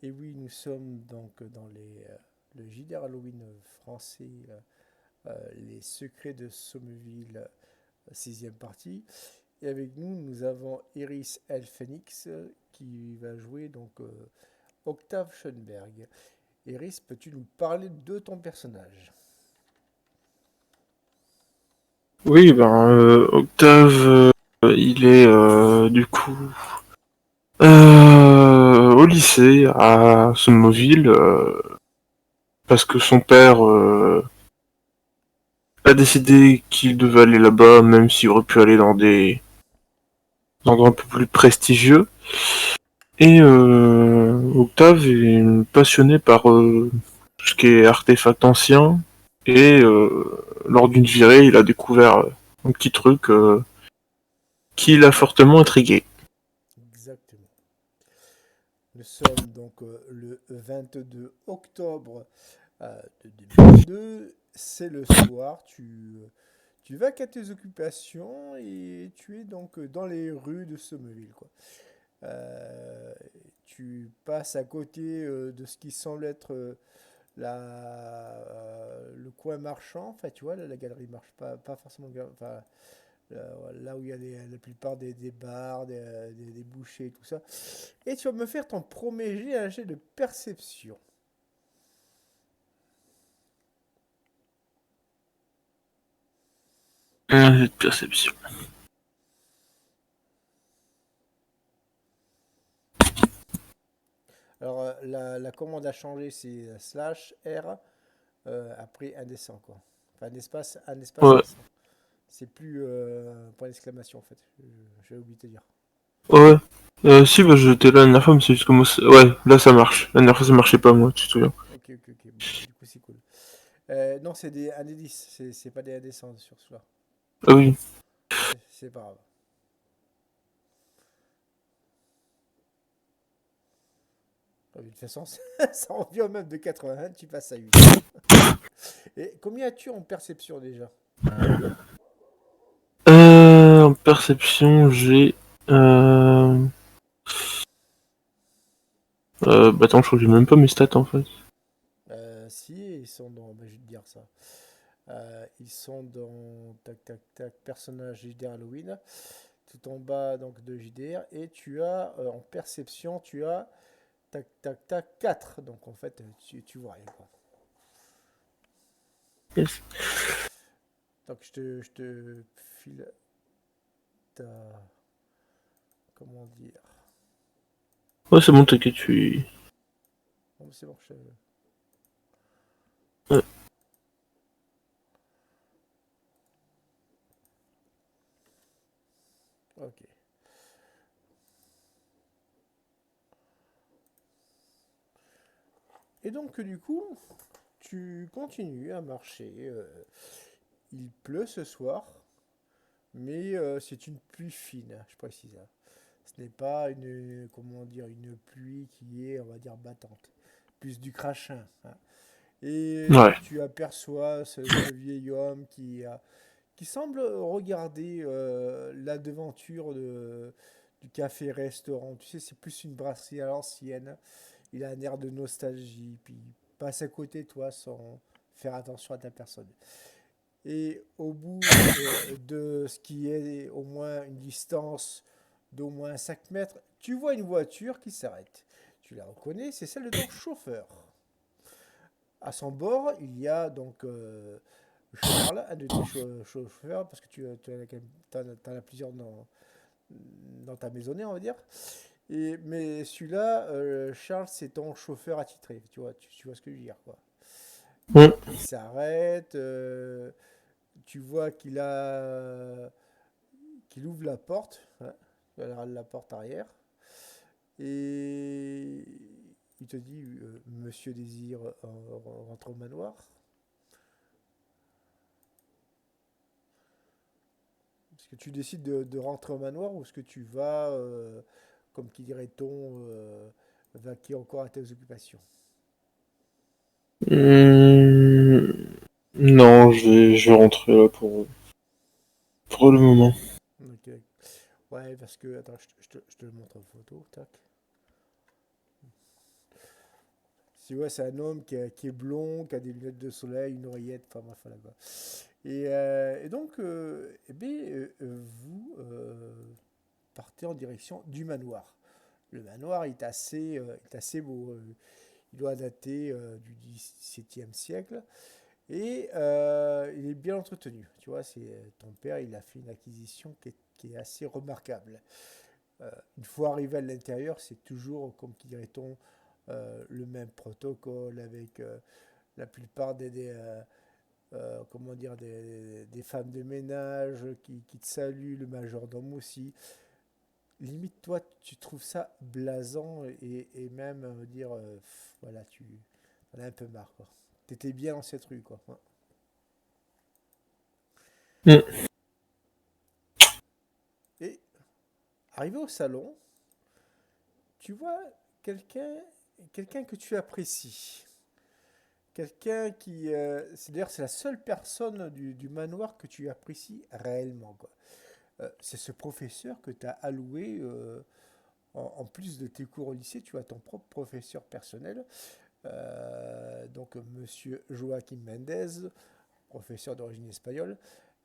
Et oui, nous sommes donc dans le JDR Halloween français, Les Secrets de Sommeville, sixième partie. Et avec nous, nous avons Iris L. Phoenix qui va jouer Octave Schoenberg. Iris, peux-tu nous parler de ton personnage? Oui, Octave, il est du coup au lycée à Somoville parce que son père a décidé qu'il devait aller là-bas, même s'il aurait pu aller dans des endroits un peu plus prestigieux. Et Octave est passionné par tout ce qui est artefact ancien. Et lors d'une virée, il a découvert un petit truc qui l'a fortement intrigué. Exactement. Nous sommes le 22 octobre de 2022. C'est le soir. Tu vas qu'à tes occupations et tu es dans les rues de Sommeville, quoi. Euh, Tu passes à côté de ce qui semble être le coin marchand. Enfin, tu vois, la galerie marche pas forcément. Enfin, là où il y a la plupart des bars, des bouchers et tout ça. Et tu vas me faire ton premier jet, un jet de perception. Un jet de perception. Alors, la commande a changé, c'est slash R après indécent, quoi. Enfin, un espace Ouais, indécent. C'est plus point d'exclamation, en fait. J'ai oublié de te dire. ouais. Si, bah, j'étais là la dernière fois, mais c'est juste que moi. Ouais, là ça marche. La dernière fois ça marchait pas, moi, tu te souviens. Ok, ok, ok. Bon, du coup, c'est cool. Non, c'est un des 10. C'est pas des indécents sur cela. Ah oui. C'est pas grave. De toute façon, ça revient au même de 81, tu passes à 8. Et combien as-tu en perception déjà? En perception, j'ai. Euh... attends, je crois que j'ai même pas mes stats en fait. Si, ils sont dans. Bah, je vais te dire ça. Ils sont dans. Tac, tac, tac. Personnage JDR Halloween. Tout en bas donc de JDR. Et tu as en perception, tu as. Tac, tac, tac. 4. Donc en fait, tu vois rien, quoi. Yes. Donc je te file ta. Comment dire? Ouais, c'est bon, t'inquiète, tu suis. Bon, c'est bon, Ouais. ok. Et donc, du coup, tu continues à marcher. Il pleut ce soir, mais c'est une pluie fine, je précise, hein. Ce n'est pas comment dire, une pluie qui est, on va dire, battante. Plus du crachin, hein. Et Ouais. tu aperçois ce vieil homme qui semble regarder la devanture du café-restaurant. Tu sais, c'est plus une brasserie à l'ancienne. Il a un air de nostalgie, puis il passe à côté de toi sans faire attention à ta personne. Et au bout de ce qui est au moins une distance d'au moins 5 mètres, tu vois une voiture qui s'arrête. Tu la reconnais, c'est celle de ton chauffeur. À son bord, il y a Charles, un de tes chauffeurs, parce que tu en as plusieurs dans ta maisonnée, on va dire. Mais celui-là, Charles, c'est ton chauffeur attitré. Tu vois ce que je veux dire, quoi. Ouais. Il s'arrête, tu vois qu'il ouvre la porte, hein, la porte arrière, et il te dit Monsieur désire rentrer au manoir. Est-ce que tu décides de rentrer au manoir ou est-ce que tu vas, comme qui dirait-on, vaquer encore à tes occupations? Hum, Non, je vais rentrer là pour le moment. Ok. Ouais, parce que, attends, je te le montre en photo, tac. Tu vois, c'est un homme qui est blond, qui a des lunettes de soleil, une oreillette, enfin bref, voilà quoi. Et donc, eh bien, vous partez en direction du manoir. Le manoir est assez beau. Il doit dater du XVIIe siècle et il est bien entretenu. Tu vois, ton père, il a fait une acquisition qui est assez remarquable. Une fois arrivé à l'intérieur, c'est toujours, comme qui dirait-on, le même protocole avec la plupart comment dire, des femmes de ménage qui te saluent, le majordome aussi. Limite, toi, tu trouves ça blasant et même dire, voilà, tu en as un peu marre, quoi. T'étais bien dans cette rue, quoi. Ouais. Mm. Et arrivé au salon, tu vois quelqu'un quelqu'un que tu apprécies. Quelqu'un qui... d'ailleurs, c'est la seule personne du manoir que tu apprécies réellement, quoi. C'est ce professeur que tu as alloué, en plus de tes cours au lycée, tu as ton propre professeur personnel. Donc, monsieur Joaquim Mendez, professeur d'origine espagnole,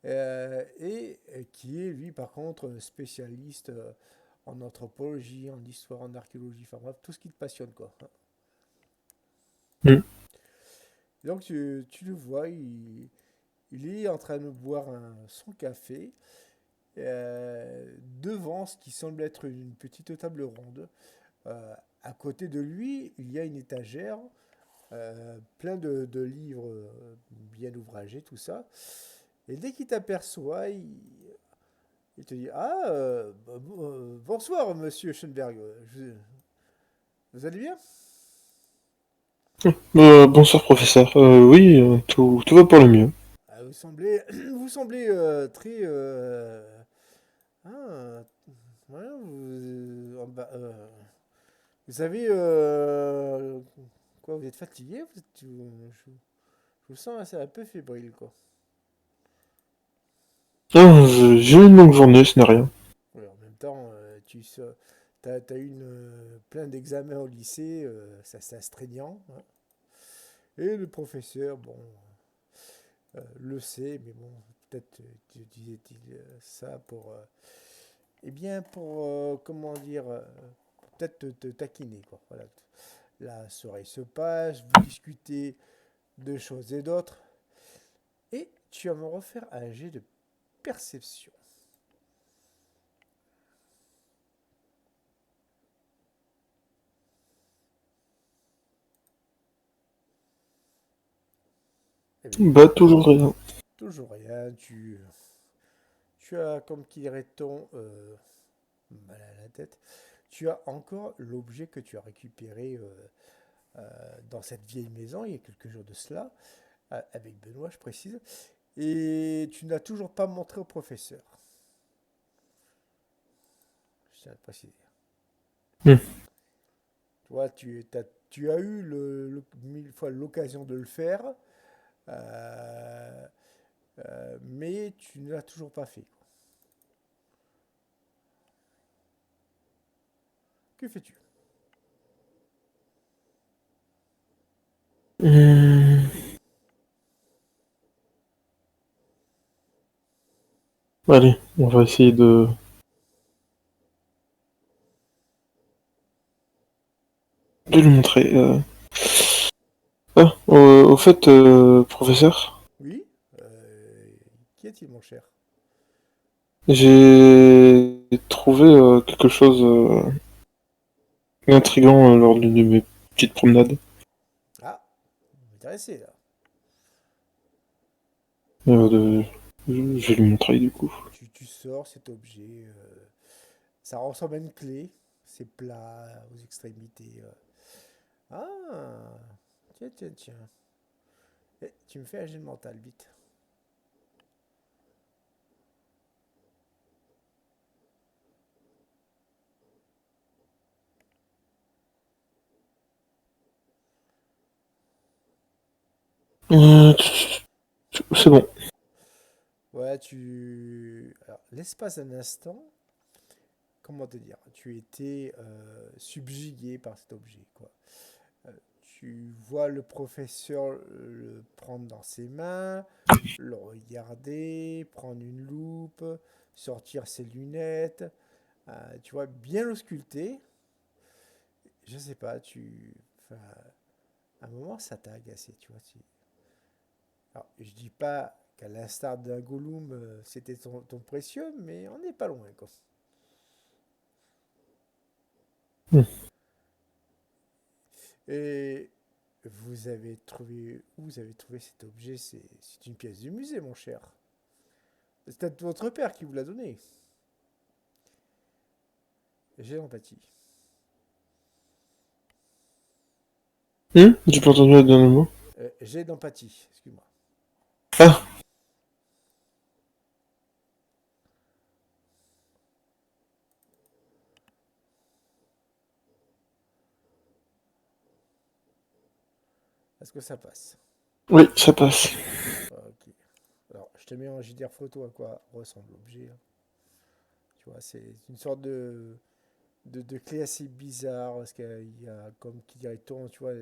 et qui est, lui, par contre, spécialiste en anthropologie, en histoire, en archéologie, enfin bref, tout ce qui te passionne, quoi. Mm. Donc, tu le vois, il est en train de boire son café devant ce qui semble être une petite table ronde. À côté de lui, il y a une étagère, plein de livres bien ouvragés, tout ça. Et dès qu'il t'aperçoit, il te dit: Ah, bonsoir, monsieur Schoenberg. Vous allez bien? Bonsoir professeur. Oui, tout va pour le mieux. Ah, vous semblez, vous semblez très. Ah, ouais, vous savez. Quoi, vous êtes fatigué? Je vous sens assez un peu fébrile, quoi. Ah, j'ai eu une longue journée, ce n'est rien. Ouais, en même temps, t'as eu plein d'examens au lycée, ça c'est astreignant, hein. Et le professeur, bon, le sait, mais bon, peut-être disait-il ça pour, eh bien, pour, comment dire, peut-être te taquiner, quoi. Voilà. La soirée se passe, vous discutez de choses et d'autres, et tu vas me refaire un jet de perception. Eh bien, Bah, toujours rien. toujours rien, tu as, comme qui dirait-on, mal à la tête, tu as encore l'objet que tu as récupéré dans cette vieille maison il y a quelques jours de cela, avec Benoît, je précise, et tu n'as toujours pas montré au professeur. Je tiens à le préciser. Mm. Tu vois, tu as eu mille fois l'occasion de le faire, mais tu ne l'as toujours pas fait. Que fais-tu? Hmm. Allez, on va essayer de lui montrer. Ah, au fait, professeur, Oui. Qui est-il, mon cher? j'ai trouvé quelque chose d'intriguant lors d'une de mes petites promenades. Ah, vous m'intéressez là. De... Je vais lui montrer du coup. Tu sors cet objet. Ça ressemble à une clé. C'est plat aux extrémités. Ah, tiens, tiens, tiens. Eh, tu me fais un jet de mental, vite. Euh, c'est bon. Ouais, alors, l'espace d'un instant, comment te dire? Tu étais subjugué par cet objet, quoi. Tu vois le professeur le prendre dans ses mains, le regarder, prendre une loupe, sortir ses lunettes, tu vois, bien l'ausculter. Je sais pas, enfin, à un moment, ça t'a agacé, tu vois. Alors, je dis pas qu'à l'instar d'un Gollum, c'était ton précieux, mais on n'est pas loin, quoi. Hmm. Et où vous avez trouvé cet objet? C'est une pièce du musée, mon cher. C'est peut-être votre père qui vous l'a donné. J'ai l'empathie. J'ai pas entendu le dernier mot. J'ai d'empathie, excuse-moi. Ah, Est-ce que ça passe? oui, ça passe. Ok. Alors, je te mets en JDR photo à quoi ressemble l'objet, hein. Tu vois, c'est une sorte de clé assez bizarre, parce qu'il y a comme qui dirait tourne, tu vois,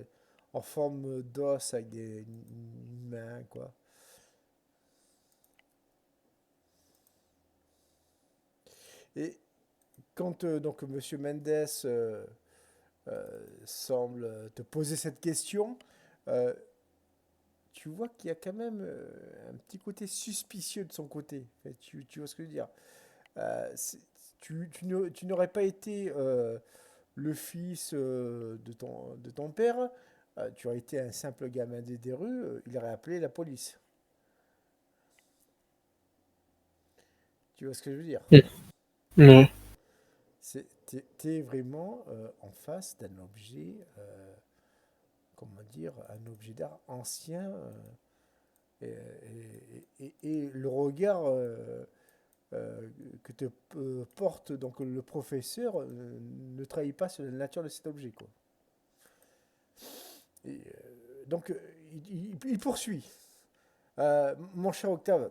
en forme d'os avec une main, quoi. Et quand donc Monsieur Mendes semble te poser cette question, euh, tu vois qu'il y a quand même un petit côté suspicieux de son côté. Fait, tu vois ce que je veux dire? Euh, c'est- tu n'aurais pas été le fils de ton père, tu aurais été un simple gamin des rues, il aurait appelé la police. Tu vois ce que je veux dire? Hmm. Ouais. T'es vraiment en face d'un objet, comment dire, un objet d'art ancien, et le regard que te porte donc le professeur ne trahit pas sur la nature de cet objet, quoi. Et, donc il poursuit. Mon cher Octave,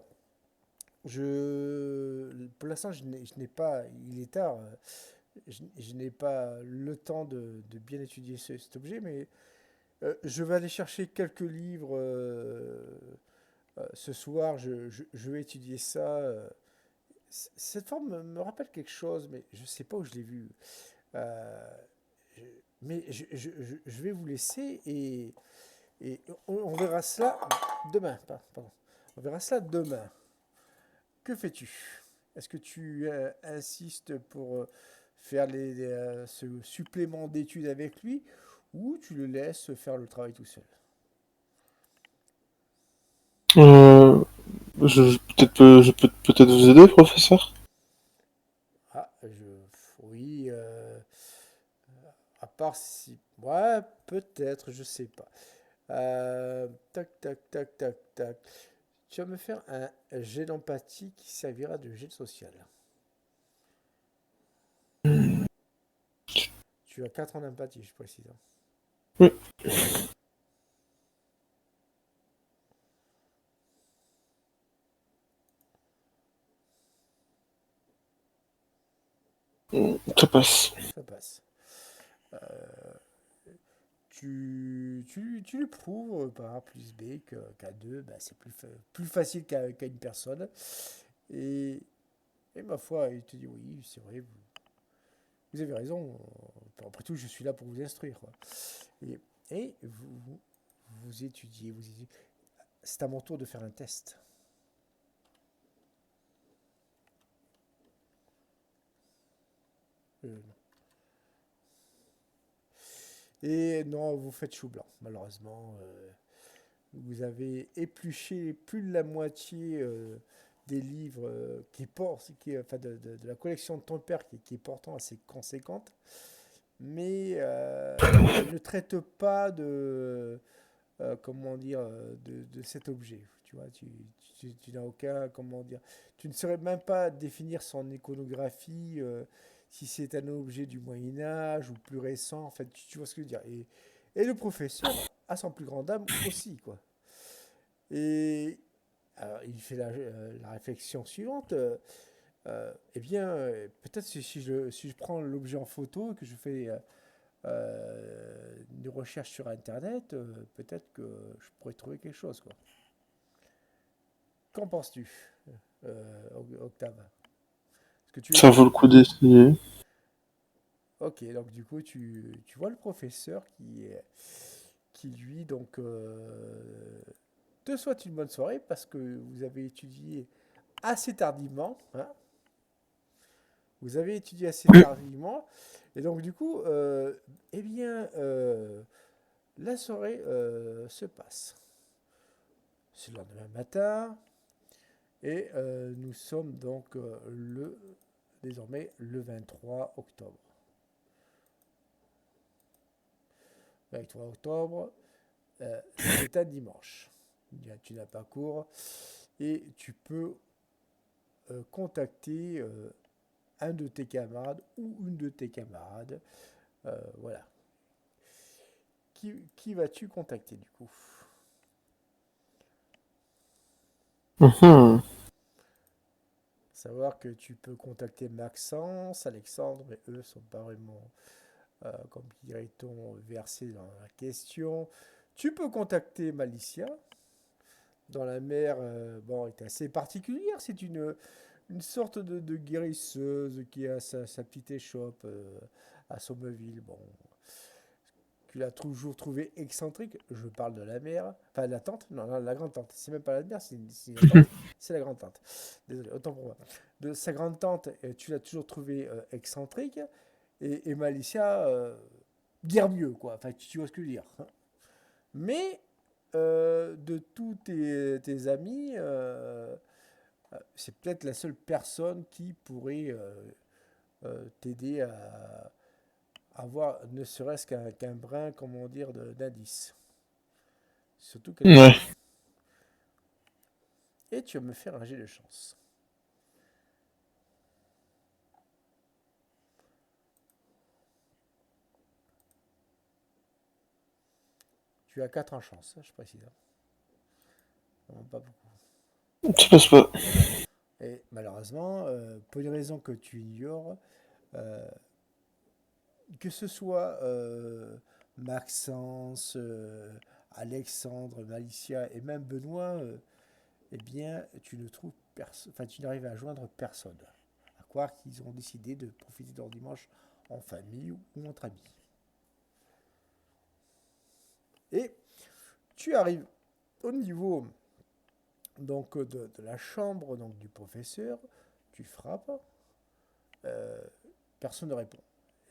pour l'instant, je n'ai pas, il est tard, je n'ai pas le temps de bien étudier cet objet, mais je vais aller chercher quelques livres ce soir. Je vais étudier ça. Cette forme me rappelle quelque chose, mais je ne sais pas où je l'ai vu. Euh, je- mais je vais vous laisser et on verra cela demain. Pardon. On verra cela demain. Que fais-tu? Est-ce que tu insistes pour faire ce supplément d'études avec lui ou tu le laisses faire le travail tout seul? Euh, je peux peut-être vous aider, professeur? Ah, oui, à part si... Ouais, peut-être, je sais pas. Tac, tac, tac, tac, tac. Tu vas me faire un jet d'empathie qui servira de jet de social. Tu as 4 en empathie, je précise, hein. Oui, ça passe. Ça passe. Euh, tu le prouves par A plus B qu'à 2, bah, c'est plus facile qu'à une personne. Et, et ma foi, il te dit oui, c'est vrai, vous avez raison. Après tout, je suis là pour vous instruire, quoi. Et, et vous étudiez, vous étudiez. C'est à mon tour de faire un test. Non. Et non, vous faites chou blanc, malheureusement. Vous avez épluché plus de la moitié des livres enfin de la collection de ton père qui est pourtant assez conséquente, mais elle ne traite pas comment dire, de cet objet. Tu vois, tu n'as aucun, comment dire, tu ne saurais même pas définir son iconographie, si c'est un objet du Moyen Âge ou plus récent. En fait, tu vois ce que je veux dire. Et le professeur, à son plus grand dame aussi, quoi. Et alors, il fait la réflexion suivante. Eh bien, peut-être si je prends l'objet en photo et que je fais une recherche sur Internet, peut-être que je pourrais trouver quelque chose, quoi. Qu'en penses-tu, Octave? Est-ce que tu es Ça vaut le d'accord? coup d'essayer. Ok, donc du coup, tu vois le professeur qui lui, donc, te souhaite une bonne soirée parce que vous avez étudié assez tardivement, hein. Vous avez étudié assez Oui. tardivement, et donc du coup, eh bien, la soirée se passe. C'est le lendemain matin, et nous sommes donc désormais le 23 octobre. 23 octobre, c'est un dimanche. Tu n'as pas cours et tu peux contacter un de tes camarades ou une de tes camarades. Voilà. Qui vas-tu contacter du coup? Mhm. Savoir que tu peux contacter Maxence, Alexandre, mais eux sont pas vraiment, comme dirait-on, versés dans la question. Tu peux contacter Malicia. Dans la mer, bon, est assez particulière. C'est une sorte de guérisseuse qui a sa petite échoppe à Sommeville. Bon, tu l'as toujours trouvé excentrique. Je parle de la mère. Enfin, la tante. Non, non, la grande tante. C'est même pas la mère, c'est la tante. C'est la grande tante. Désolé, autant pour moi. De sa grande tante, tu l'as toujours trouvé excentrique. Et Malicia, guère mieux, quoi. Enfin, tu vois ce que je veux dire, hein. Mais de tous tes amis, c'est peut-être la seule personne qui pourrait t'aider à avoir ne serait-ce qu'un brin, comment dire, d'indice. Surtout qu'elle est Ouais. jeune. Et tu vas me faire un jet de chance. Tu as 4 en chance, je précise, hein. Vraiment pas beaucoup. Ça passe pas. Et malheureusement, pour une raison que tu ignores, euh, que ce soit Maxence, Alexandre, Malicia et même Benoît, eh bien, enfin, tu n'arrives à joindre personne. À croire qu'ils ont décidé de profiter de leur dimanche en famille ou entre amis. Et tu arrives au niveau donc de la chambre donc du professeur, tu frappes, euh, personne ne répond.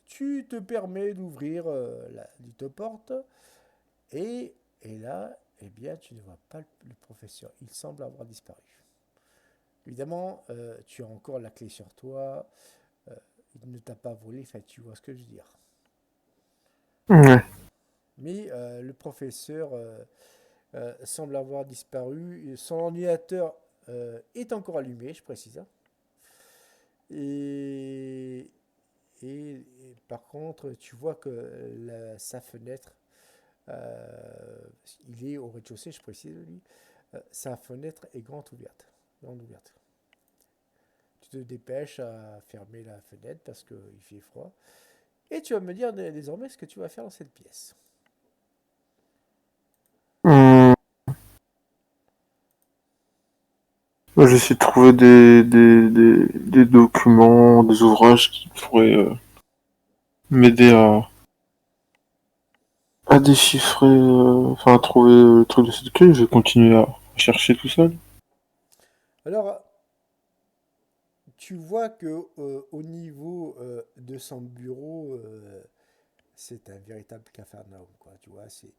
Tu te permets d'ouvrir la dite porte et, et là, eh bien, tu ne vois pas le professeur. Il semble avoir disparu. Évidemment, tu as encore la clé sur toi. euh, il ne t'a pas volé, enfin, tu vois ce que je veux dire. Ouais. Mais le professeur semble avoir disparu. Son ordinateur est encore allumé, je précise, hein. Et, et par contre, tu vois que sa fenêtre, il est au rez-de-chaussée, je précise, lui, sa fenêtre est grande ouverte. Grande ouverte. Tu te dépêches à fermer la fenêtre parce qu'il fait froid. Et tu vas me dire désormais ce que tu vas faire dans cette pièce. Hum, J'essaie de trouver des documents, des ouvrages qui pourraient m'aider à déchiffrer, enfin à trouver le truc de cette clé. Je vais continuer à chercher tout seul. Alors, tu vois que au niveau de son bureau, c'est un véritable capharnaüm, quoi. Tu vois, c'est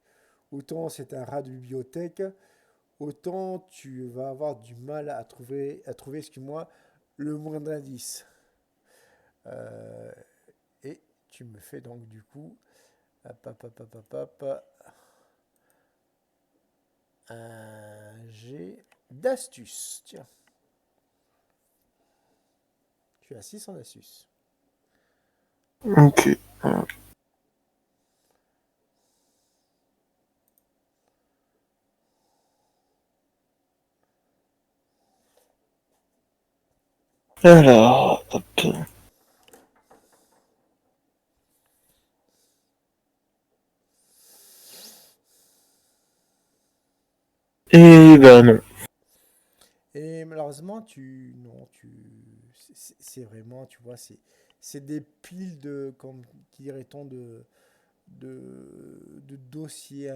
autant c'est un rat de bibliothèque, autant tu vas avoir du mal à trouver, excuse-moi, le moindre indice. Euh, et tu me fais donc du coup, hop, hop, hop, hop, hop, hop, un jet d'astuce. Tiens, tu as 6 en astuce. Ok. Alors, hop. ben non. Et malheureusement, non, c'est vraiment, tu vois, c'est des piles de, comme dirait-on, de dossiers,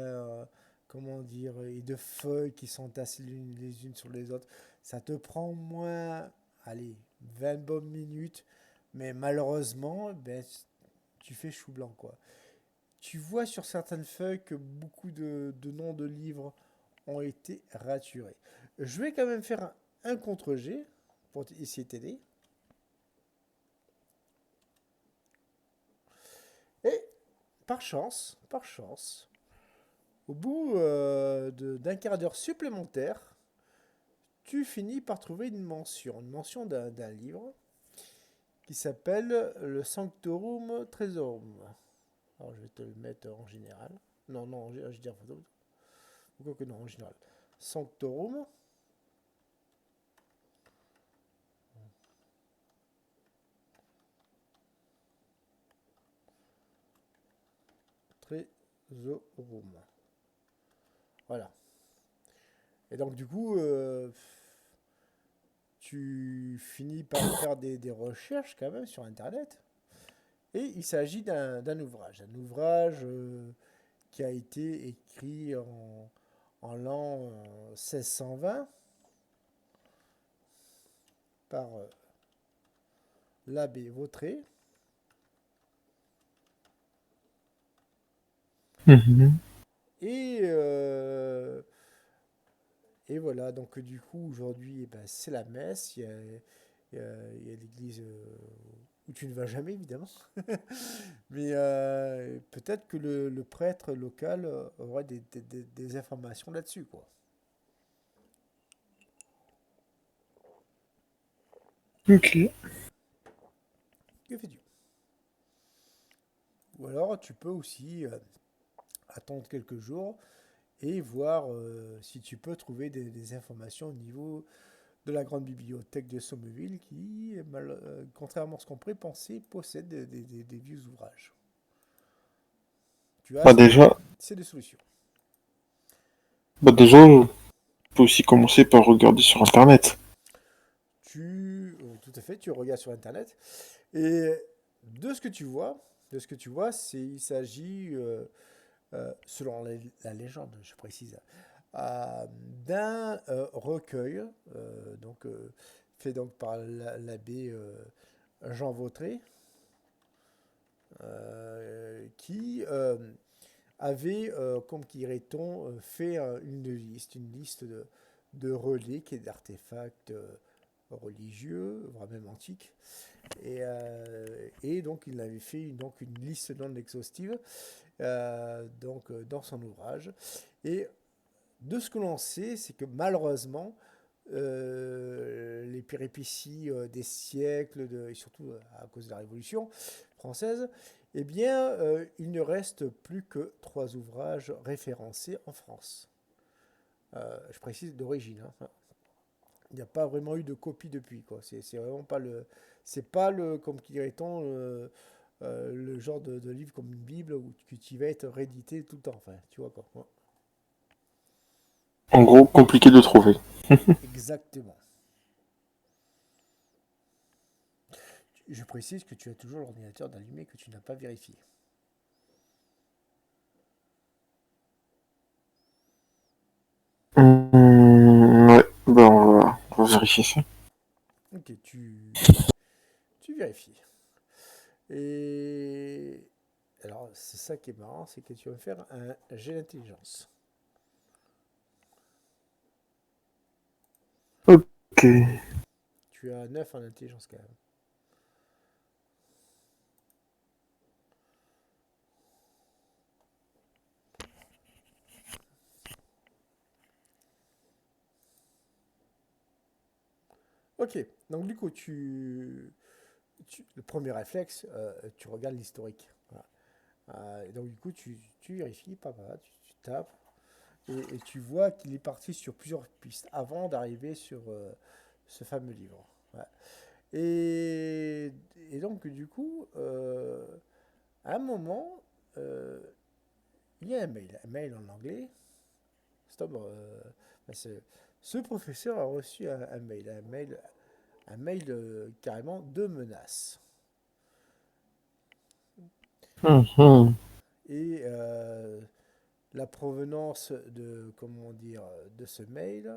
comment dire, et de feuilles qui sont tassées les unes sur les autres. Ça te prend moins, allez, 20 bonnes minutes, mais malheureusement, ben, tu fais chou blanc, quoi. Tu vois sur certaines feuilles que beaucoup de noms de livres ont été raturés. Je vais quand même faire un contre-jet pour essayer de t'aider. Et par chance, au bout d'un quart d'heure supplémentaire, tu finis par trouver une mention d'un livre qui s'appelle le Sanctorum Tresorum. Alors je vais te le mettre en général. Non, non, je dis en photo. Pourquoi que non, en général. Sanctorum Tresorum. Voilà. Et donc du coup, tu finis par faire des recherches quand même sur Internet. Et il s'agit d'un ouvrage. Un ouvrage qui a été écrit en l'an 1620 par l'abbé Vautré. Mhm. Et, et voilà, donc du coup, aujourd'hui, eh ben, c'est la messe. Il y a l'église où tu ne vas jamais, évidemment. Mais peut-être que le prêtre local aurait des informations là-dessus, quoi. Ok. Que fais-tu? Ou alors, tu peux aussi attendre quelques jours et voir si tu peux trouver des informations au niveau de la grande bibliothèque de Sommeville qui, contrairement à ce qu'on pourrait penser, possède des vieux ouvrages. Tu as, Bah déjà, c'est des solutions. on peut aussi commencer par regarder sur Internet. Tout à fait, tu regardes sur Internet et de ce que tu vois, il s'agit, selon la légende, je précise, euh, d'un recueil, donc fait donc par l'abbé Jean Vautré, qui avait, comme dirait-on, fait une liste de reliques et d'artefacts religieux, voire même antiques. Et donc il avait fait donc une liste non exhaustive dans son ouvrage. Et de ce que l'on sait, c'est que malheureusement, les péripéties des siècles, et surtout à cause de la Révolution française, eh bien, il ne reste plus que 3 ouvrages référencés en France. Je précise d'origine, hein. Il n'y a pas vraiment eu de copie depuis, quoi. C'est vraiment pas le, c'est pas le, comme dirait-on, le genre de livre comme une Bible où tu vas être réédité tout le temps. Enfin, tu vois quoi. Ouais. En gros, compliqué de trouver. Exactement. Je précise que tu as toujours l'ordinateur d'allumé que tu n'as pas vérifié. Ouais, bah on va vérifier ça. Ok, tu vérifies. Et alors, c'est ça qui est marrant, c'est que tu vas me faire un jet d'intelligence. Ok. Tu as 9 en intelligence quand même. Ok, donc du coup, le premier réflexe, tu regardes l'historique. Voilà. Et donc du coup, tu vérifies, papa, tu tapes, et tu vois qu'il est parti sur plusieurs pistes avant d'arriver sur ce fameux livre. Ouais. Et, et donc du coup, à un moment, il y a un mail en anglais, cet homme, bah, ce professeur a reçu un mail carrément de menace. Mhm. Et la provenance de, comment dire, de ce mail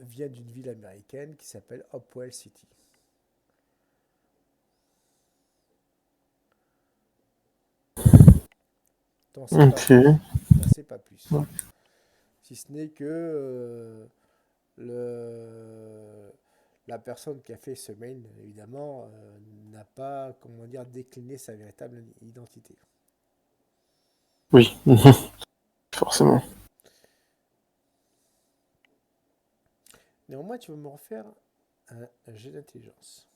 vient d'une ville américaine qui s'appelle Hopewell City. T'en sais pas plus. Ok. T'en sais pas plus. Si ce n'est que le, la personne qui a fait ce mail, évidemment, n'a pas, comment dire, décliné sa véritable identité. Oui, forcément. Néanmoins, tu vas me refaire un jet d'intelligence.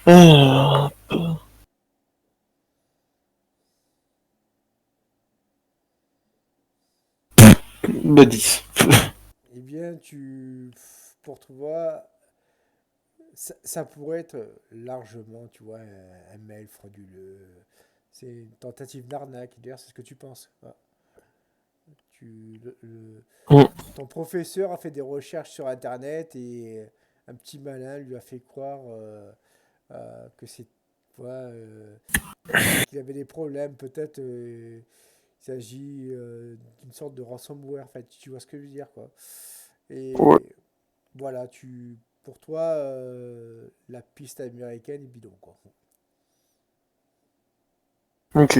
Alors, bah 10. Eh bien, pour toi, ça pourrait être largement, tu vois, un mail frauduleux. C'est une tentative d'arnaque. D'ailleurs, c'est ce que tu penses. Ah, tu, ton professeur a fait des recherches sur Internet et un petit malin lui a fait croire que c'est, tu vois, qu'il avait des problèmes. Peut-être il s'agit d'une sorte de ransomware. En fait, tu vois ce que je veux dire, quoi. Ouais, Et voilà, pour toi, la piste américaine est bidon, quoi. ok.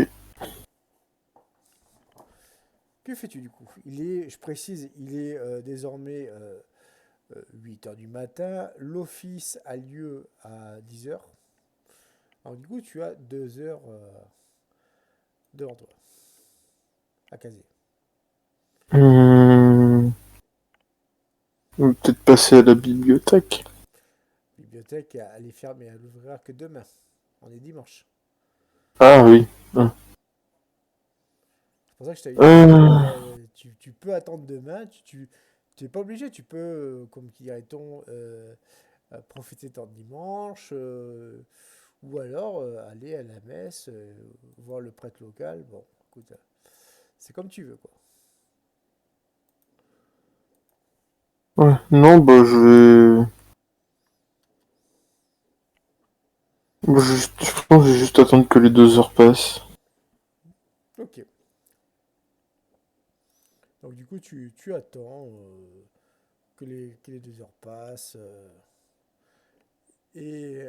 Que fais-tu du coup? Je précise, il est désormais 8 heures du matin. L'office a lieu à 10 heures. Alors du coup, tu as 2 heures devant toi, à caser. Hmm, on va peut-être passer à la bibliothèque. La bibliothèque, elle est fermée, elle n'ouvrira que demain. On est dimanche. Ah oui. Ah. C'est pour ça que je t'avais dit, Euh, tu peux attendre demain. Tu n'es pas obligé, tu peux, comme qui dirait-on, profiter de ton dimanche. Ou alors aller à la messe, voir le prêtre local. Bon, écoute, c'est comme tu veux, quoi. ouais. Non, bah je pense que je vais juste attendre que les 2 heures passent. Ok. Donc du coup, tu attends que les 2 heures passent. Et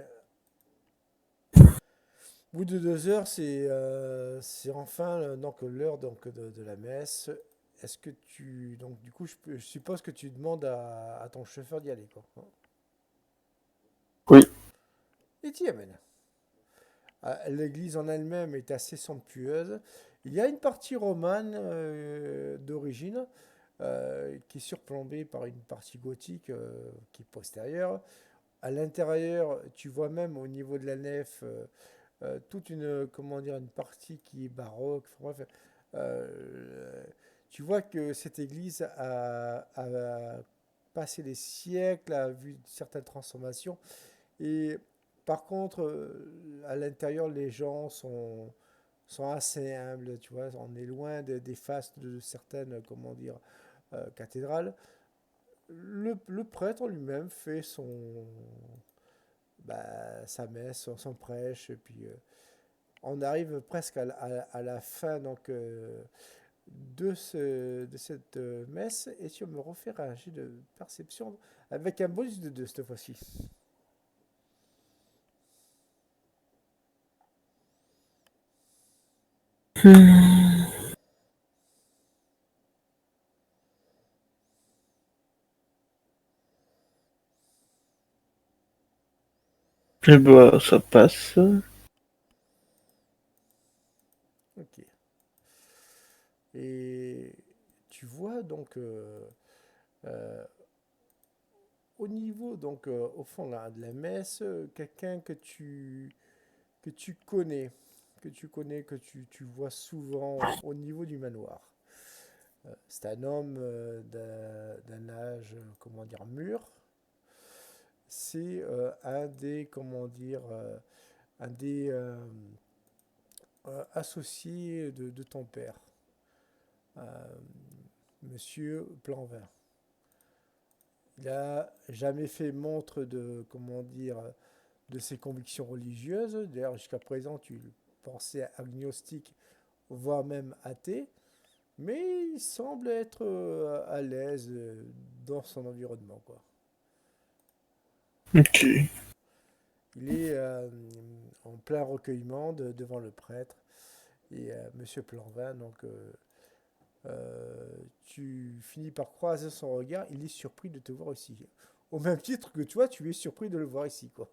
au bout de 2 heures, c'est enfin donc l'heure donc de la messe. Est-ce que tu donc du coup je suppose que tu demandes à ton chauffeur d'y aller, quoi. Oui. Et t'y amènes. L'église en elle-même est assez somptueuse. Il y a une partie romane d'origine qui est surplombée par une partie gothique qui est postérieure. À l'intérieur, tu vois même au niveau de la nef toute une, comment dire, une partie qui est baroque. Enfin, bref, euh, tu vois que cette église a passé des siècles, a vu certaines transformations. Et par contre, à l'intérieur, les gens sont assez humbles, tu vois. On est loin des fastes de certaines, comment dire, cathédrales. Le prêtre lui-même fait sa messe, son prêche, et puis on arrive presque à la fin donc, de cette messe, et tu vas me refaire un jet de perception avec un bonus de 2 cette fois-ci. Et bah ça passe. Ok. Et tu vois donc euh, au niveau, donc au fond là, de la messe, quelqu'un que tu connais, que tu vois souvent au niveau du manoir. C'est un homme d'un âge, comment dire, mûr. c'est un des, comment dire, un des associés de ton père, euh, Monsieur Planvin. Il a jamais fait montre de, comment dire, de ses convictions religieuses. D'ailleurs, jusqu'à présent, tu le pensais agnostique, voire même athée. Mais il semble être à l'aise dans son environnement, quoi. Ok. Il est en plein recueillement devant le prêtre et Monsieur Planvin, donc tu finis par croiser son regard. Il est surpris de te voir ici. Au même titre que toi, tu es surpris de le voir ici, quoi.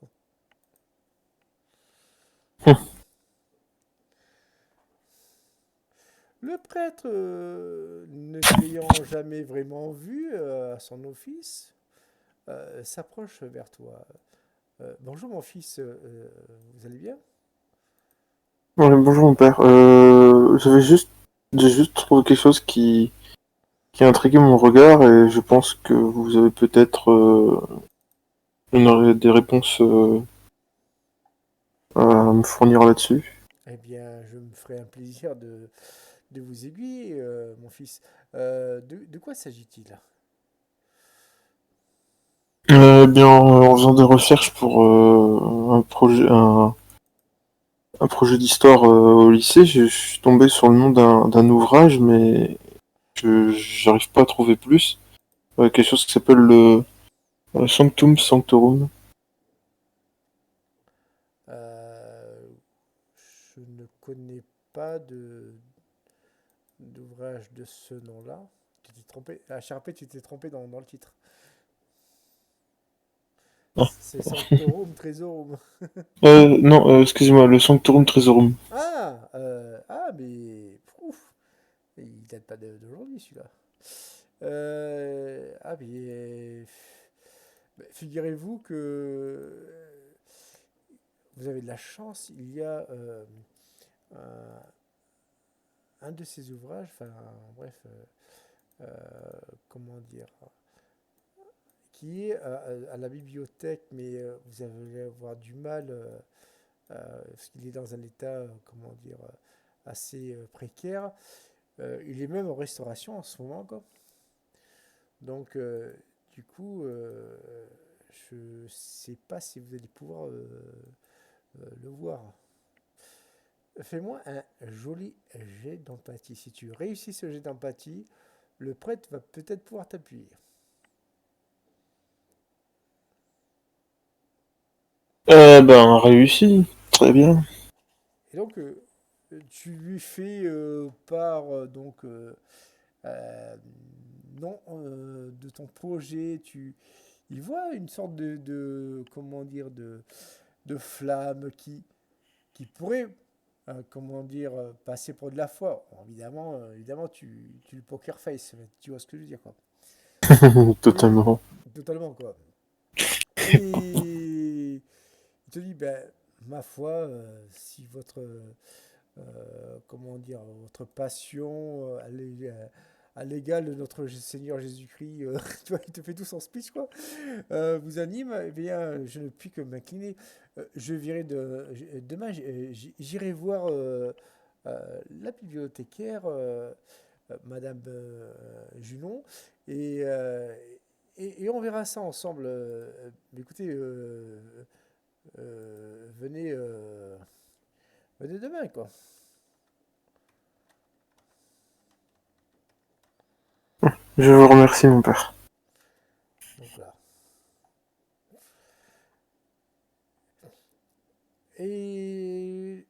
Le prêtre, ne t'ayant jamais vraiment vu à son office, s'approche vers toi. Bonjour mon fils, vous allez bien? Ouais, bonjour mon père. J'ai juste trouvé quelque chose qui a intrigué mon regard et je pense que vous avez peut-être des réponses à me fournir là-dessus. Eh bien, je me ferai un plaisir de vous aiguiller, mon fils. De quoi s'agit-il? Bien, en faisant des recherches pour un projet d'histoire au lycée, je suis tombé sur le nom d'un ouvrage, mais j'arrive pas à trouver plus. Quelque chose qui s'appelle le Sanctum Sanctorum. Euh, je ne connais pas d'ouvrage de ce nom-là. Tu t'es trompé. À Charpé, tu t'es trompé dans le titre. Ah. C'est Sanctorum Tresorum. Non, excusez-moi, le Sanctorum Tresorum. Mais ouf, il date pas d'aujourd'hui celui-là. Mais figurez-vous que vous avez de la chance. Il y a un, un de ces ouvrages, enfin bref, comment dire, qui est à la bibliothèque, mais vous allez avoir du mal parce qu'il est dans un état, comment dire, assez précaire. Il est même en restauration en ce moment, quoi. Donc, du coup, je sais pas si vous allez pouvoir le voir. Fais-moi un joli jet d'empathie. Si tu réussis ce jet d'empathie, le prêtre va peut-être pouvoir t'appuyer. Ben, réussi. Très bien. Et donc, tu lui fais part euh, non, de ton projet. Il voit une sorte comment dire, de flamme qui pourrait, comment dire, passer pour de la foi. Bon, évidemment, tu le poker face, tu vois ce que je veux dire, quoi. Et Totalement. totalement, quoi. Et il te dit, ben, ma foi, si comment dire, votre passion à l'égal de notre Seigneur Jésus-Christ, tu vois, il te fait tout son speech, quoi, vous anime, eh bien, je ne puis que m'incliner. Je virai demain, j'irai voir la bibliothécaire, Madame Junon, et, euh, et on verra ça ensemble. Écoutez, venez, venez demain, quoi. Je vous remercie, mon père. Donc là. Et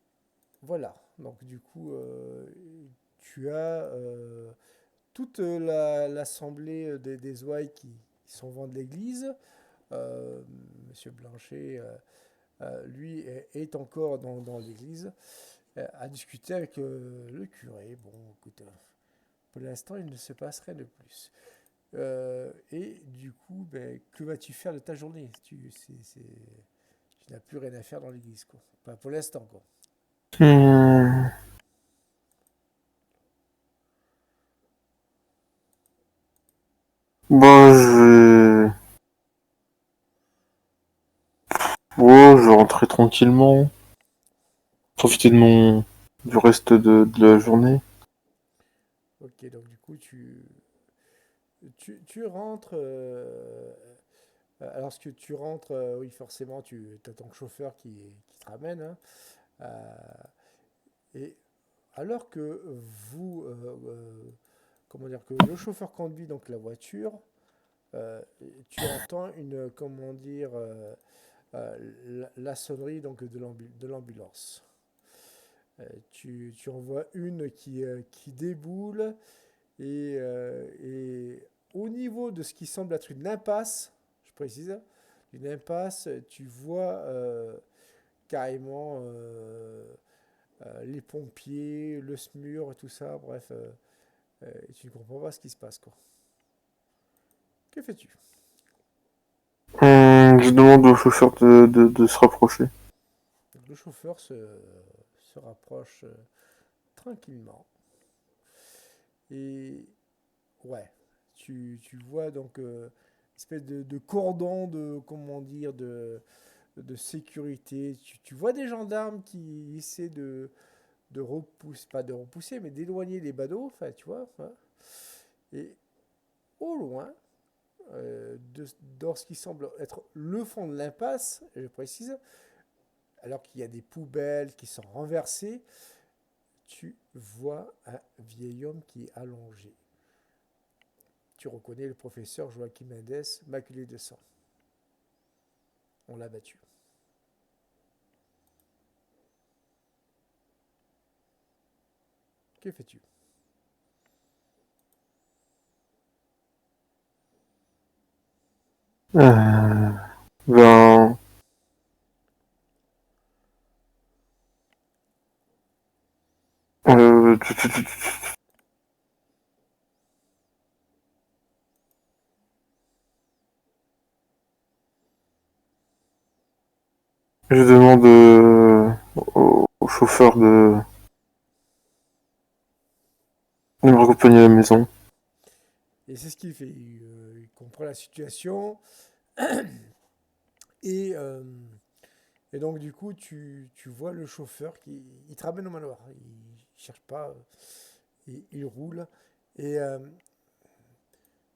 voilà. Donc du coup, tu as toute l'assemblée des ouailles qui sont vent de l'église. Monsieur Blanchet, lui, est encore dans l'église, à discuter avec le curé. Bon, écoute, pour l'instant, il ne se passe rien de plus. Et du coup, ben, que vas-tu faire de ta journée? Tu n'as plus rien à faire dans l'église, quoi. Pas pour l'instant, quoi. Hmm. Bon, rentrer tranquillement, profiter du reste de la journée. Ok, donc du coup, tu rentres. Alors, ce que tu rentres, oui, forcément, tu as ton chauffeur qui te ramène, hein. Euh, et alors que vous, comment dire, que le chauffeur conduit donc la voiture, euh, tu entends comment dire, la sonnerie donc de l'ambulance. Tu en vois une qui déboule et au niveau de ce qui semble être une impasse, je précise, une impasse, tu vois carrément les pompiers, le SMUR, tout ça, bref, et tu ne comprends pas ce qui se passe, quoi. Que fais-tu? Je demande au chauffeur de se rapprocher. Donc, le chauffeur se rapproche tranquillement et ouais, tu vois donc une espèce de cordon comment dire, de sécurité. Tu vois des gendarmes qui essaient de repousser, pas de repousser, mais d'éloigner les badauds, enfin, tu vois. Hein. Et au loin, dans ce qui semble être le fond de l'impasse, je précise, alors qu'il y a des poubelles qui sont renversées, tu vois un vieil homme qui est allongé. Tu reconnais le professeur Joachim Mendes, maculé de sang. On l'a battu. Que fais-tu? Euh, ben, euh, je demande au chauffeur de me raccompagner à la maison. Et c'est ce qu'il fait. Il comprend la situation. Et, euh, et donc, du coup, tu vois le chauffeur qui il te ramène au manoir. Il cherche pas, il roule. Et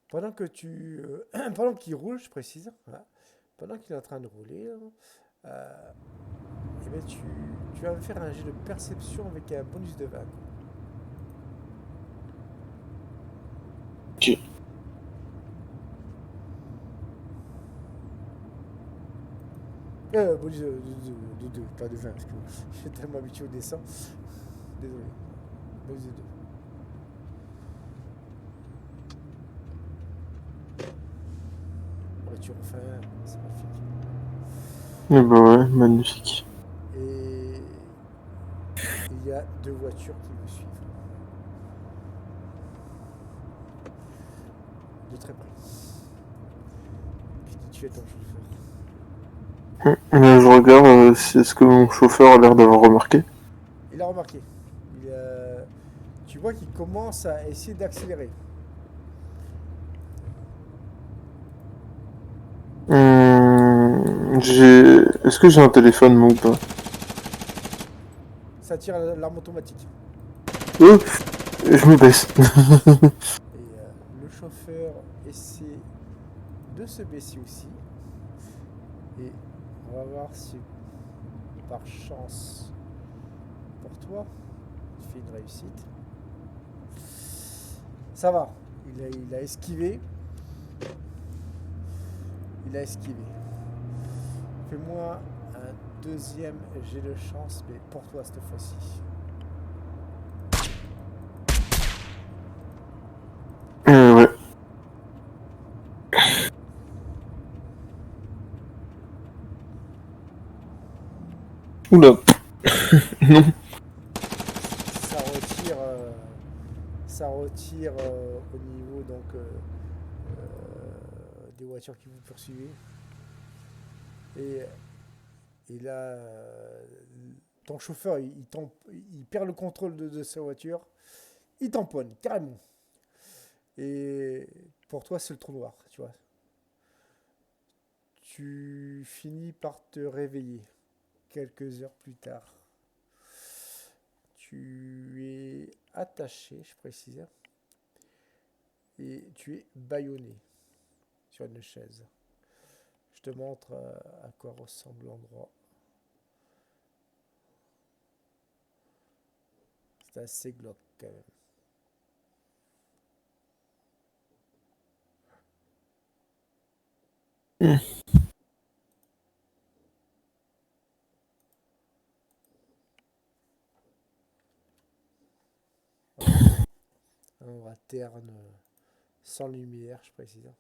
pendant que pendant qu'il roule, je précise, voilà, pendant qu'il est en train de rouler, euh, eh ben, tu vas me faire un jet de perception avec un bonus de 20. Ok. Bonus de 2, pas de 20, parce que je suis tellement habitué au dessin. Désolé. Bonus de 2. Voiture enfin, c'est magnifique. Eh ben ouais, magnifique. Et il y a deux voitures qui vous suivent, de très près. Qui tu es ton chauffeur. Je regarde, c'est ce que mon chauffeur a l'air d'avoir remarqué. Il a remarqué. Tu vois qu'il commence à essayer d'accélérer. Est-ce que j'ai un téléphone, moi, ou pas? Ça tire l'arme automatique. Euh, je me baisse. Et le chauffeur essaie de se baisser aussi. Et on va voir si par chance pour toi, il fait une réussite. Ça va. Il a esquivé. Il a esquivé. Fais-moi un deuxième jet de chance, mais pour toi cette fois-ci. Ouais. Oula. Non. Ça retire, ça retire au niveau donc des voitures qui vous poursuivaient. Et, et là, ton chauffeur, il perd le contrôle de sa voiture. Il tamponne, carrément. Et pour toi, c'est le trou noir, tu vois. Tu finis par te réveiller. quelques heures plus tard. Tu es attaché, je précise, et tu es bâillonné sur une chaise. Je te montre à quoi ressemble l'endroit. C'est assez glauque quand même. Hmm. Voilà. Un endroit terne, sans lumière, je précise.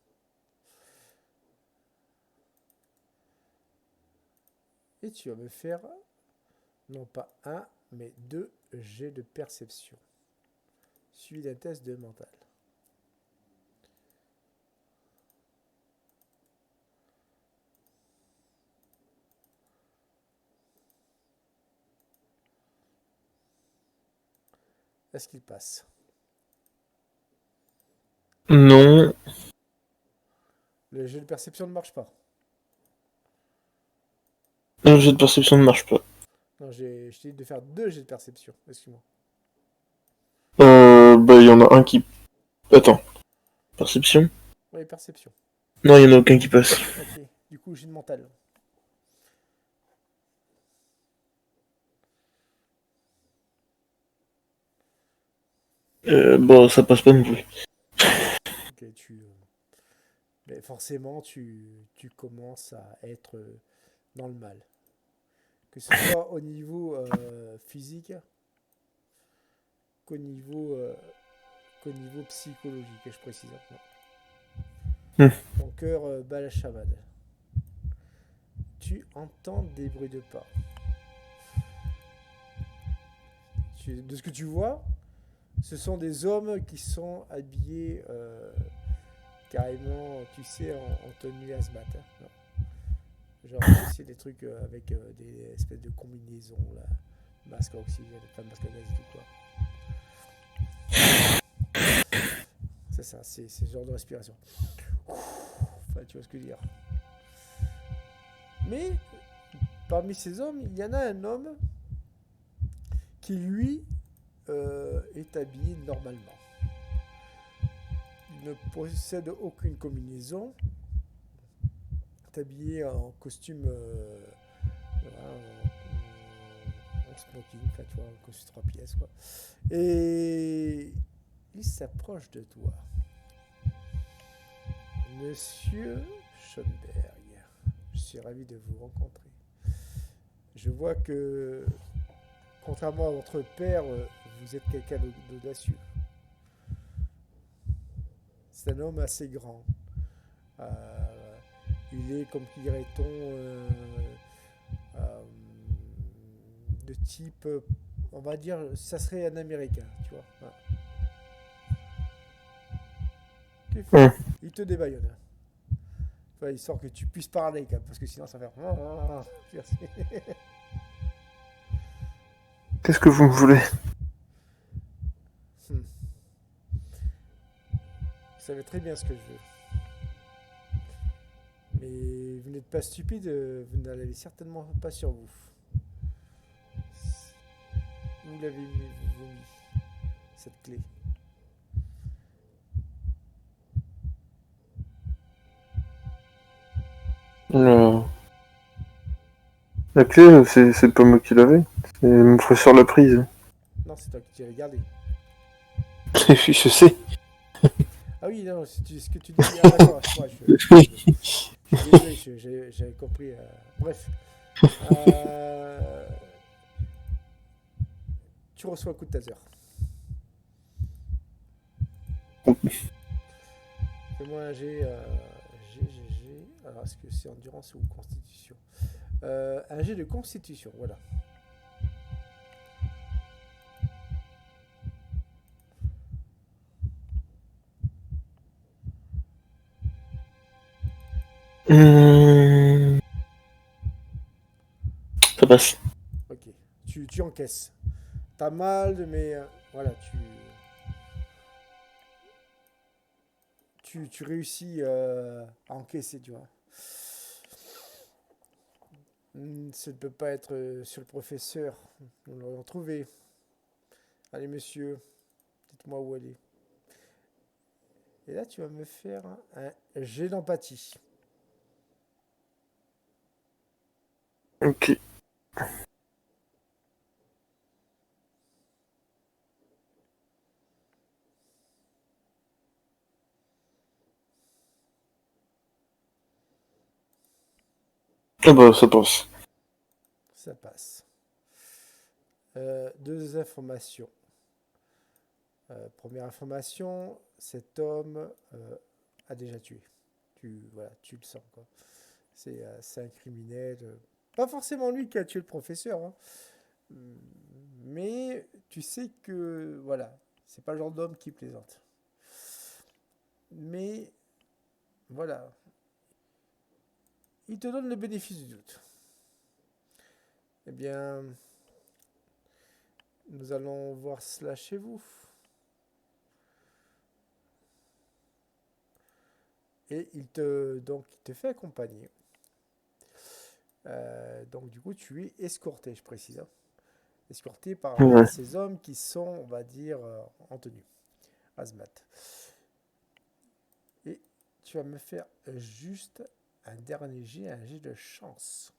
Et tu vas me faire, non pas un, mais 2 jets de perception, suivi d'un test de mental. Est-ce qu'il passe? Non, Le jet de perception ne marche pas. un jet de perception ne marche pas. Non, je t'ai dit de faire 2 jets de perception. Excuse-moi. Bah, il y en a un qui. Attends, perception? Oui, perception. Non, il y en a aucun qui passe. Ok. Du coup, jet de mental. Bon, ça passe pas non plus. Ok, mais forcément, tu commences à être dans le mal. Que ce soit au niveau physique qu'au niveau, euh, qu'au niveau psychologique, je précise. Hmm. Ton cœur bat la chamade. Tu entends des bruits de pas. De ce que tu vois, ce sont des hommes qui sont habillés carrément, tu sais, en tenue hazmat. Hein. Genre, tu sais, des trucs avec des espèces de combinaisons, là. Masque à oxygène, pas de masque à gaz et tout, quoi. C'est ça, c'est ce genre de respiration. Enfin, tu vois ce que je veux dire. Mais, parmi ces hommes, il y en a un homme qui, lui, est habillé normalement. Il ne possède aucune combinaison. Est habillé en costume, voilà, en smoking, enfin, tu vois, en costume 3 pièces, quoi. Et il s'approche de toi. Monsieur Schoenberg, je suis ravi de vous rencontrer. Je vois que, contrairement à votre père, vous êtes quelqu'un d'audacieux. C'est un homme assez grand. Euh, il est, comme dirait-on, euh, de type, on va dire, ça serait un Américain, tu vois. Voilà. Tu fais, Hmm. il te débaillonne. Enfin, histoire que tu puisses parler, parce que sinon ça va faire. Merci. Qu'est-ce que vous me voulez? Vous savez très bien ce que je veux. Mais vous n'êtes pas stupide, vous ne l'avez certainement pas sur vous. Vous l'avez mis, cette clé. Euh, La clé, c'est pas moi qui l'avais. C'est mon frère sur la prise. Non, c'est toi qui t'y regardé. Je sais. Ah oui, non, ce que tu dis. Ah d'accord, moi, je suis désolé, j'avais compris. Bref. Euh, tu reçois un coup de taser. Fais-moi un G, G. Alors, est-ce que c'est endurance ou constitution? Un G de constitution, voilà. Hum, Ça passe. Ok. Tu encaisses. T'as mal, mais voilà, tu réussis à encaisser, tu vois. Ça ne peut pas être sur le professeur. Nous l'aurions trouvé. Allez, monsieur, dites-moi où elle est. Et là, tu vas me faire un jet d'empathie. Ok. Ah bah ça passe. Ça passe. Deux informations. Première information, cet homme a déjà tué. Voilà, tu le sens, quoi. C'est un criminel. Pas forcément lui qui a tué le professeur, hein. Mais tu sais que, voilà, c'est pas le genre d'homme qui plaisante. Mais, voilà, il te donne le bénéfice du doute. Eh bien, nous allons voir cela chez vous. Et il te fait accompagner. Donc, du coup, tu es escorté, je précise, hein. Escorté par un Ouais. de ces hommes qui sont, on va dire, en tenue. Hazmat. Et tu vas me faire juste un jet de chance.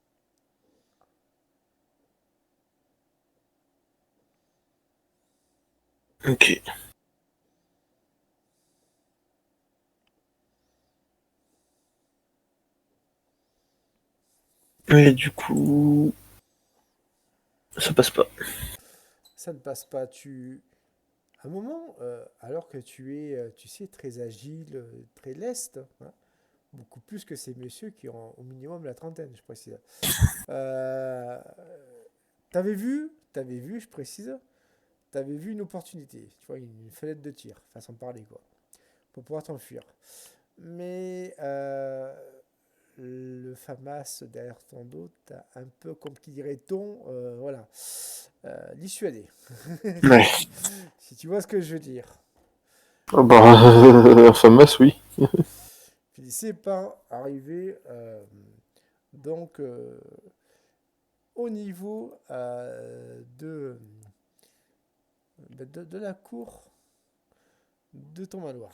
Ok. Et du coup, ça passe pas. Ça ne passe pas. À un moment, alors que tu es, tu sais, très agile, très leste, hein, beaucoup plus que ces messieurs qui ont au minimum la trentaine, je précise. Euh, t'avais vu, je précise, t'avais vu une opportunité, tu vois, une fenêtre de tir, façon de parler, quoi, pour pouvoir t'enfuir. Mais le FAMAS derrière ton dos t'a un peu, comme qui dirait ton, voilà, dissuadé. Ouais. Si tu vois ce que je veux dire. Ah bah, Famas, oui. Finissez par arriver donc au niveau de la cour de ton manoir.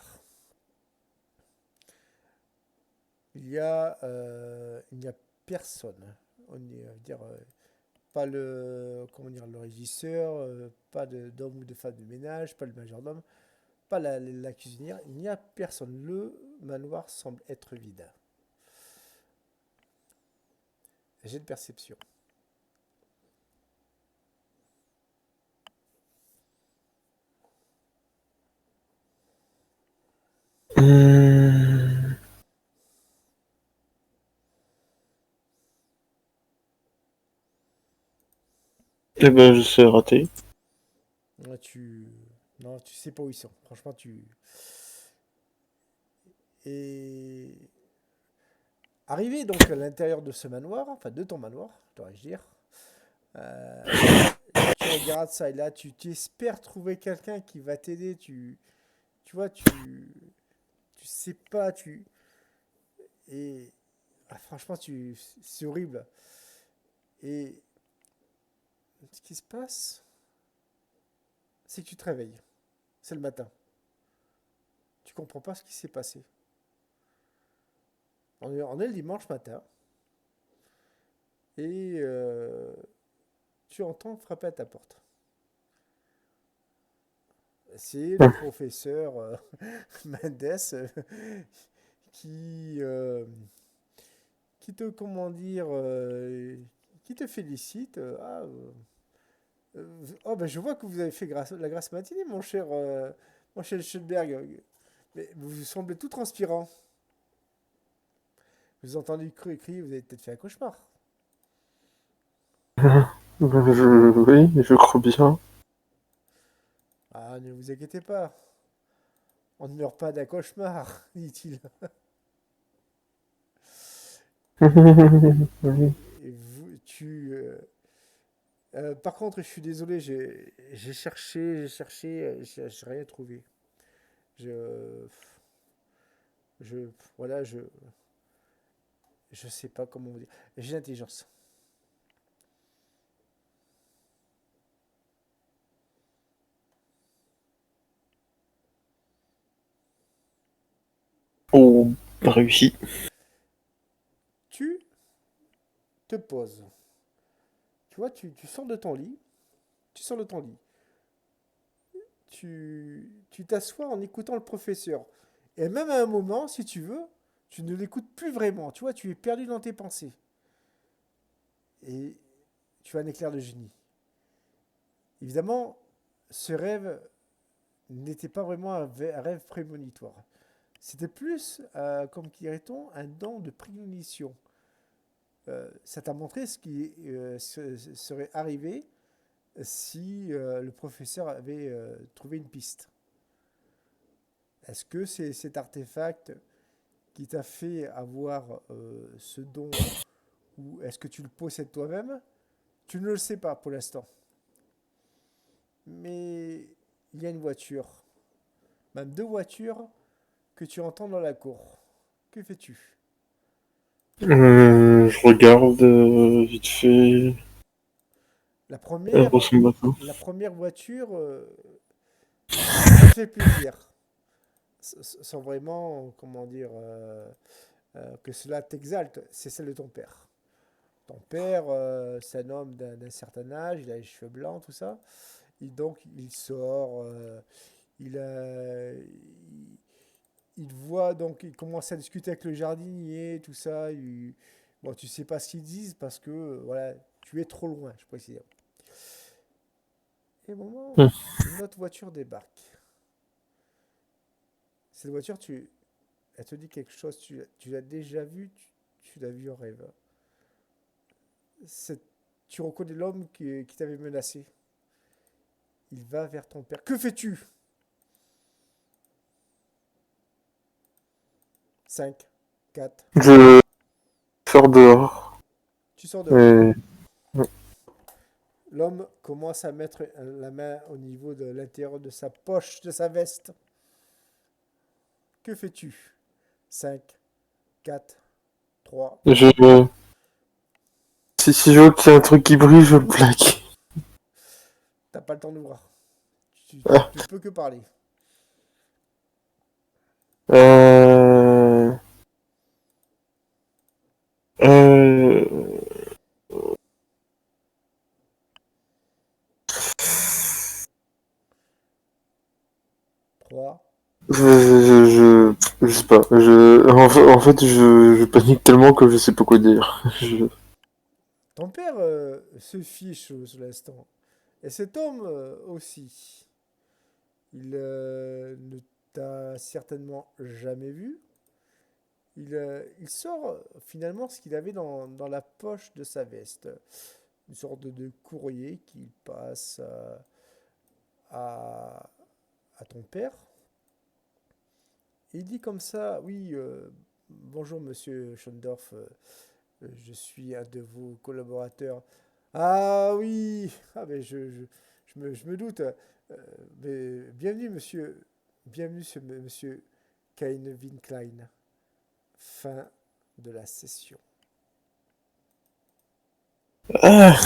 Il n'y a personne. On est, dire, pas le, comment dire, le régisseur, pas d'homme ou de femme de ménage, pas le majordome, pas la cuisinière. Il n'y a personne. Le manoir semble être vide. J'ai de perception. Hum... Eh ben, je sais rater. Ouais, non, tu sais pas où ils sont. Franchement, tu. Et arrivé donc à l'intérieur de ce manoir, enfin de ton manoir, devrais-je dire, euh, tu regardes ça et là, tu espères trouver quelqu'un qui va t'aider. Tu vois, tu sais pas, et franchement, c'est horrible. Et ce qui se passe, c'est que tu te réveilles. C'est le matin. Tu comprends pas ce qui s'est passé. On est le dimanche matin et tu entends frapper à ta porte. C'est le professeur Mendes qui, euh, comment dire, qui te félicite. Oh, ben je vois que vous avez fait la grasse matinée, mon cher Schulberg. Mais vous semblez tout transpirant. Vous entendez crier, vous avez peut-être fait un cauchemar. Oui, je crois bien. Ah, ne vous inquiétez pas. On ne meurt pas d'un cauchemar, dit-il. Oui. Et par contre, je suis désolé, j'ai cherché, j'ai rien trouvé. Je, je, voilà, je sais pas comment vous dire. J'ai l'intelligence. Oh, réussi. Tu te poses. Tu vois, tu sors de ton lit. Tu sors de ton lit. Tu t'assois en écoutant le professeur. Et même à un moment, si tu veux, tu ne l'écoutes plus vraiment. Tu vois, tu es perdu dans tes pensées. Et tu as un éclair de génie. Évidemment, ce rêve n'était pas vraiment un rêve prémonitoire. C'était plus, comme dirait-on, un don de prémonition. Ça t'a montré ce qui serait arrivé si le professeur avait trouvé une piste. Est-ce que c'est cet artefact qui t'a fait avoir ce don ou est-ce que tu le possèdes toi-même? Tu ne le sais pas pour l'instant. Mais il y a une voiture, même deux voitures que tu entends dans la cour. Que fais-tu? Je regarde vite fait. La Elle première, ressemble à quoi? la première voiture, ça te fait plaisir. Sans vraiment, comment dire, que cela t'exalte. C'est celle de ton père. Ton père, c'est un homme d'un certain âge, il a les cheveux blancs, tout ça. Et donc, il sort, il, il voit, donc, il commence à discuter avec le jardinier, tout ça. Bon, tu sais pas ce qu'ils disent parce que, voilà, tu es trop loin, je précise. Et au moment, Hmm. une autre voiture débarque. Cette voiture, elle te dit quelque chose, tu l'as déjà vu, tu l'as vu en rêve. C'est- Tu reconnais l'homme qui t'avait menacé. Il va vers ton père. Que fais-tu? 5, 4, Je sors dehors. tu sors dehors. Et... L'homme commence à mettre la main au niveau de l'intérieur de sa poche, de sa veste. Que fais-tu? 5, 4, 3. Je... si je vois qu'il y a un truc qui brille, je le plaque. T'as pas le temps d'ouvrir. Ah. Tu peux que parler. Euh... Euh... 3. Je sais pas. En fait, je panique tellement que je sais pas quoi dire. Ton père se fiche sur l'instant. Et cet homme aussi. Il ne t'a certainement jamais vu. Il sort finalement ce qu'il avait dans la poche de sa veste. Une sorte de courrier qu'il passe à, à ton père. Il dit comme ça, oui, bonjour monsieur Schondorf, je suis un de vos collaborateurs. Ah oui, ah, mais je me doute. Mais bienvenue monsieur, bienvenue monsieur Kevin Klein. Fin de la session. Ah.